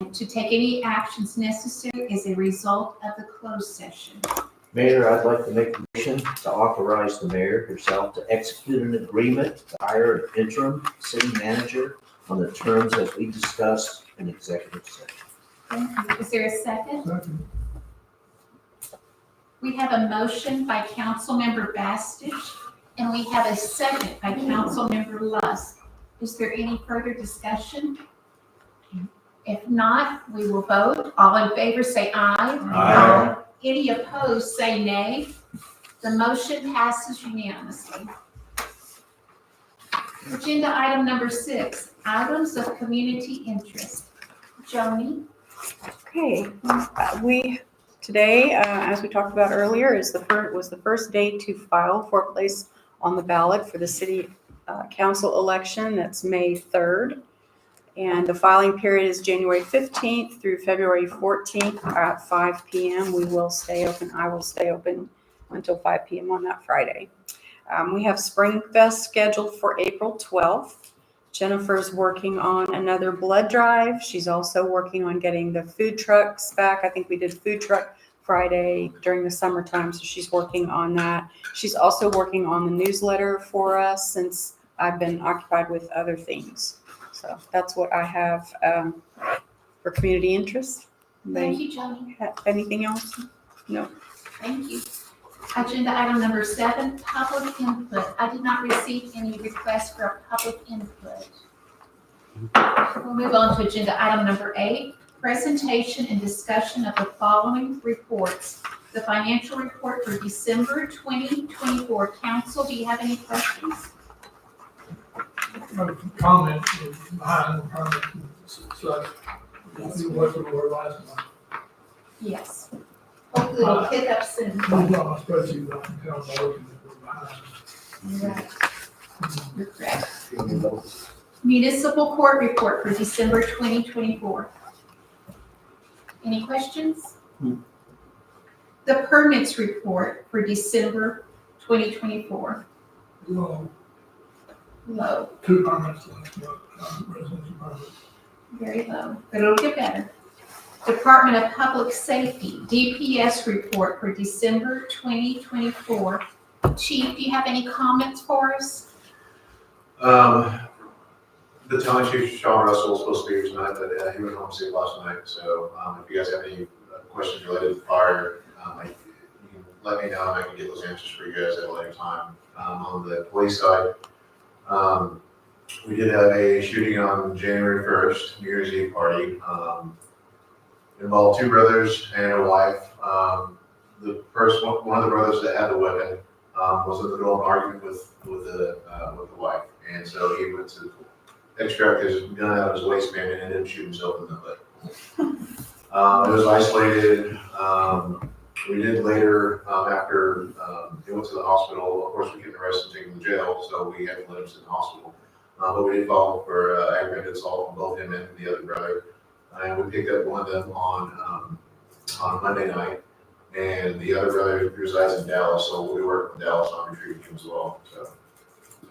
to take any actions necessary as a result of the closed session. Mayor, I'd like to make a motion to authorize the mayor herself to execute an agreement to hire an interim city manager on the terms as we discussed in executive session. Thank you. Is there a second? We have a motion by Councilmember Bastich, and we have a second by Councilmember Lusk. Is there any further discussion? If not, we will vote. All in favor say aye. Aye. Any opposed say nay. The motion passes unanimously. Agenda item number 6, items of community interest. Joni? Okay, today, as we talked about earlier, was the first day to file for place on the ballot for the city council election. That's May 3rd. And the filing period is January 15th through February 14th at 5 p.m. We will stay open. I will stay open until 5 p.m. on that Friday. We have Spring Fest scheduled for April 12th. Jennifer's working on another blood drive. She's also working on getting the food trucks back. I think we did food truck Friday during the summertime, so she's working on that. She's also working on the newsletter for us since I've been occupied with other things. So that's what I have for community interest. Thank you, Joni. Anything else? No. Thank you. Agenda item number 7, public input. I did not receive any requests for public input. We'll move on to agenda item number 8, presentation and discussion of the following reports. The financial report for December 2024. Council, do you have any questions? Comment behind the permit, so you work with the word last month. Yes. Hopefully it'll pick up soon. I'm on my spreadsheet, but I can tell by looking at the word behind. Right. You're correct. Municipal court report for December 2024. Any questions? The permits report for December 2024. Well, Low, 2 permits last month, residential permits. very low, but it'll get better. Department of Public Safety, DPS report for December 2024. Chief, do you have any comments for us? The town chief, Sean Russell, was supposed to be here tonight, but he went home sick last night. So if you guys have any questions related to fire, you can let me know and I can get those answers for you guys at a later time. On the police side, we did have a shooting on January 1st, New Year's Eve party. Involved 2 brothers and a wife. The first one of the brothers that had the weapon was in the middle of an argument with the wife, and so he went to extract his gun out of his waistband and ended up shooting himself in the foot. It was isolated. We did later, after he went to the hospital, of course we couldn't arrest him, take him to jail, so we had to let him sit in the hospital. But we did follow for aggravated assault on both him and the other brother. And we picked up one of them on Monday night, and the other brother resides in Dallas, so we work in Dallas on retrieving him as well. So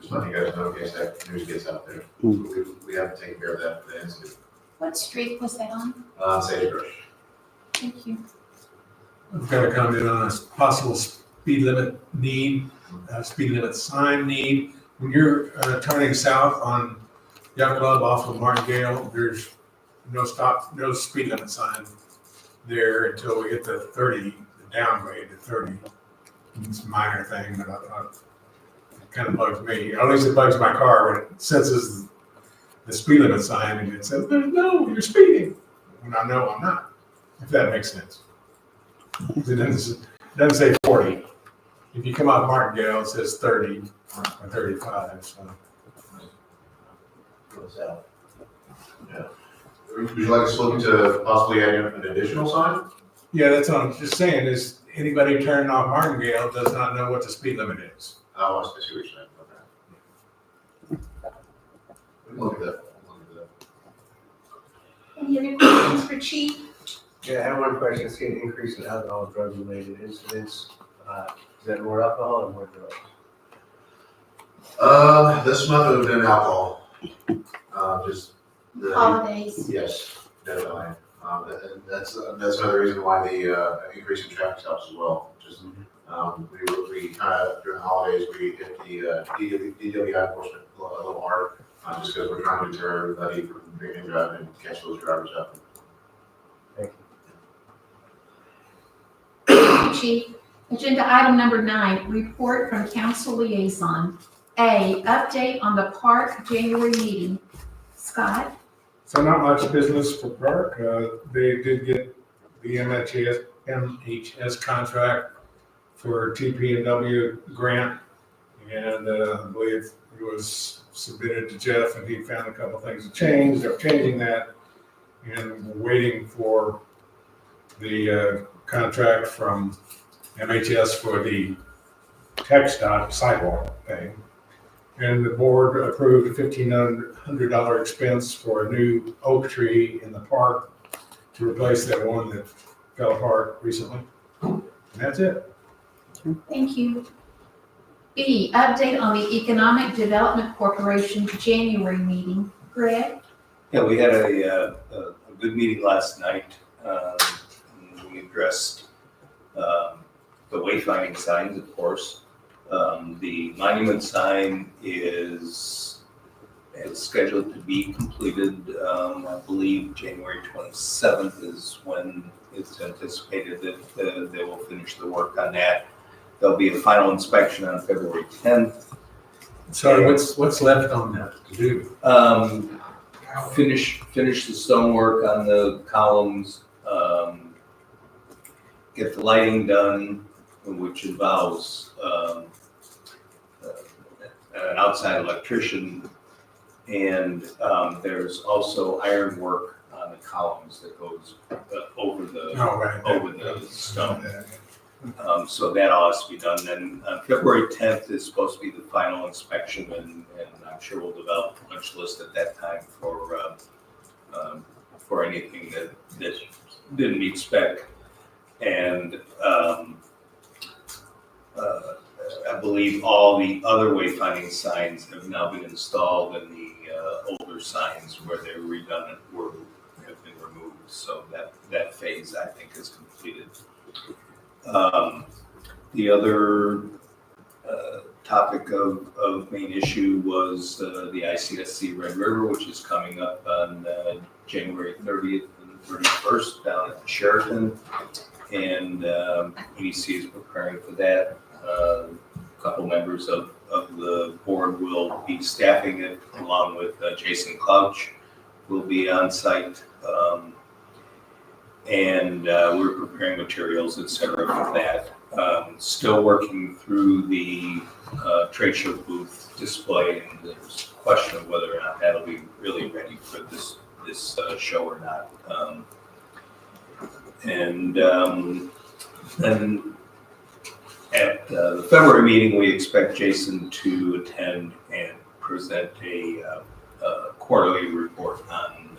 just letting you guys know in case that news gets out there. So we have to take care of that incident. What street was that on? Sagebrush. Thank you. I've got a comment on a possible speed limit need, speed limit sign need. When you're turning south on Yacht Club off of Martingale, there's no speed limit sign there until we hit the 30, the downgrade to 30. It's a minor thing, but it kind of bugs me. At least it bugs my car when it senses the speed limit sign and it says, no, you're speeding. When I know I'm not, if that makes sense. It doesn't say 40. If you come off Martingale, it says 30 or 35. So. Yeah. Would you like us to look into possibly adding an additional sign? Yeah, that's what I'm just saying is anybody turning off Martingale does not know what the speed limit is. Oh, I see what you're saying. Okay. We can look at that. Any other questions for Chief? Yeah, I have one question. I see an increase in alcohol and drug-related incidents. Is that more alcohol or more drugs? This month it would have been alcohol. Just the Holidays. yes. Definitely. And that's another reason why the increase in traffic stops as well. Just, we kind of, during the holidays, we hit the DWI enforcement a little hard, just because we're trying to deter everybody from drinking and driving and catch those drivers up. Thank you, Chief. Agenda item number 9, report from council liaison. A, update on the park January meeting. Scott? So not much business for Park. They did get the MHS contract for TP&W grant. And I believe it was submitted to Jeff and he found a couple things to change. They're changing that and we're waiting for the contract from MHS for the TxDOT sidewalk thing. And the board approved a $1,500 expense for a new oak tree in the park to replace that one that fell apart recently. And that's it. Thank you. B, update on the Economic Development Corporation January meeting. Greg? Yeah, we had a good meeting last night. We addressed the wayfinding signs, of course. The monument sign is scheduled to be completed, I believe January 27th is when it's anticipated that they will finish the work on that. There'll be a final inspection on February 10th. Sorry, what's left on that to do? Finish the stonework on the columns, get the lighting done, which involves an outside electrician, and there's also iron work on the columns that goes over the over the stone. So that all has to be done. Then February 10th is supposed to be the final inspection, and I'm sure we'll develop a punch list at that time for anything that didn't meet spec. And I believe all the other wayfinding signs have now been installed, and the older signs where they're redundant have been removed. So that phase, I think, is completed. The other topic of main issue was the ICSC Red River, which is coming up on January 30th and 31st down at Sheraton. And EDC is preparing for that. A couple members of the board will be staffing it, along with Jason Couch will be on site. And we're preparing materials, et cetera, for that. Still working through the trade show booth display, and there's a question of whether or not that'll be really ready for this show or not. And at the February meeting, we expect Jason to attend and present a quarterly report on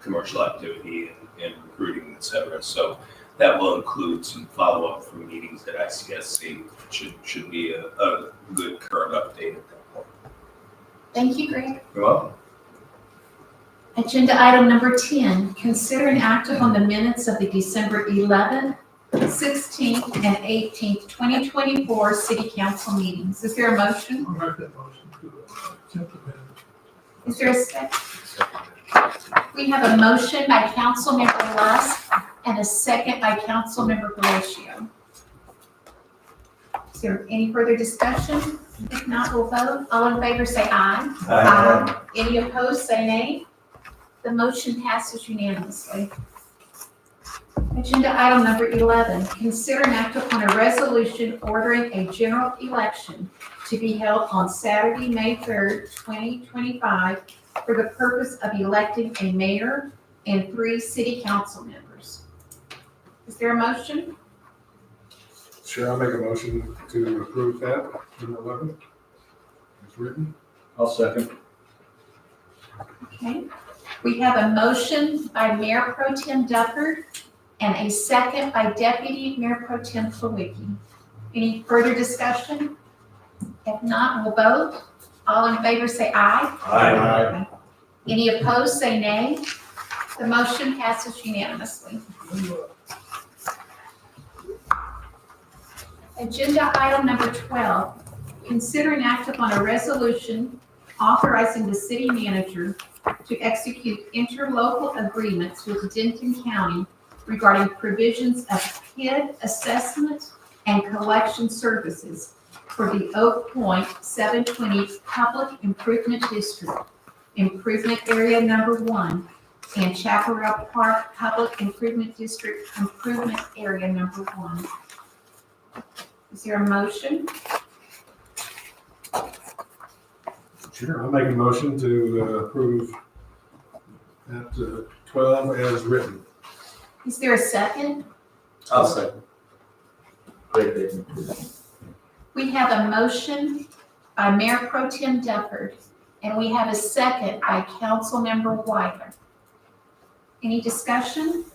commercial activity and recruiting, et cetera. So that will include some follow-up from meetings at ICSC. Should be a good current update at that point. Thank you, Greg. You're welcome. Agenda item number 10, consider and act upon the minutes of the December 11th, 16th, and 18th, 2024 city council meetings. Is there a motion? I'll make that motion to accept the minutes. Is there a second? We have a motion by Councilmember Lusk and a second by Councilmember Horatio. Is there any further discussion? If not, we'll vote. All in favor say aye. Aye. Any opposed say nay. The motion passes unanimously. Agenda item number 11, consider and act upon a resolution ordering a general election to be held on Saturday, May 3rd, 2025, for the purpose of electing a mayor and 3 city council members. Is there a motion? Sure, I'll make a motion to approve that, number 11, as written. I'll second. Okay. We have a motion by Mayor Pro Tem Dufford and a second by Deputy Mayor Pro Tem Plawicki. Any further discussion? If not, we'll vote. All in favor say aye. Aye. Any opposed say nay. The motion passes unanimously. Agenda item number 12, consider and act upon a resolution authorizing the city manager to execute interlocal agreements with Denton County regarding provisions of PID assessment and collection services for the Oak Point 720 Public Improvement District, Improvement Area Number 1, and Chaparral Park Public Improvement District, Improvement Area Number 1. Is there a motion? Sure, I'll make a motion to approve that 12 as written. Is there a second? I'll second. Great, David. We have a motion by Mayor Pro Tem Dufford, and we have a second by Councilmember Weiler. Any discussion?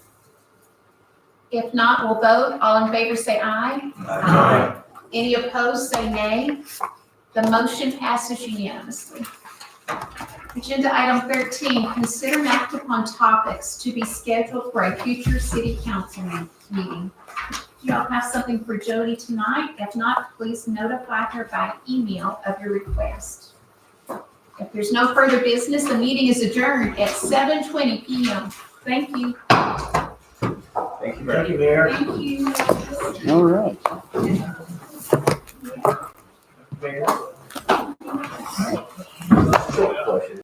If not, we'll vote. All in favor say aye. Aye. Any opposed say nay. The motion passes unanimously. Agenda item 13, consider and act upon topics to be scheduled for a future city council meeting. Do y'all have something for Jody tonight? If not, please notify her by email of your request. If there's no further business, the meeting is adjourned at 7:20 p.m. Thank you. Thank you, Mayor. Thank you, Mayor. Thank you. All right.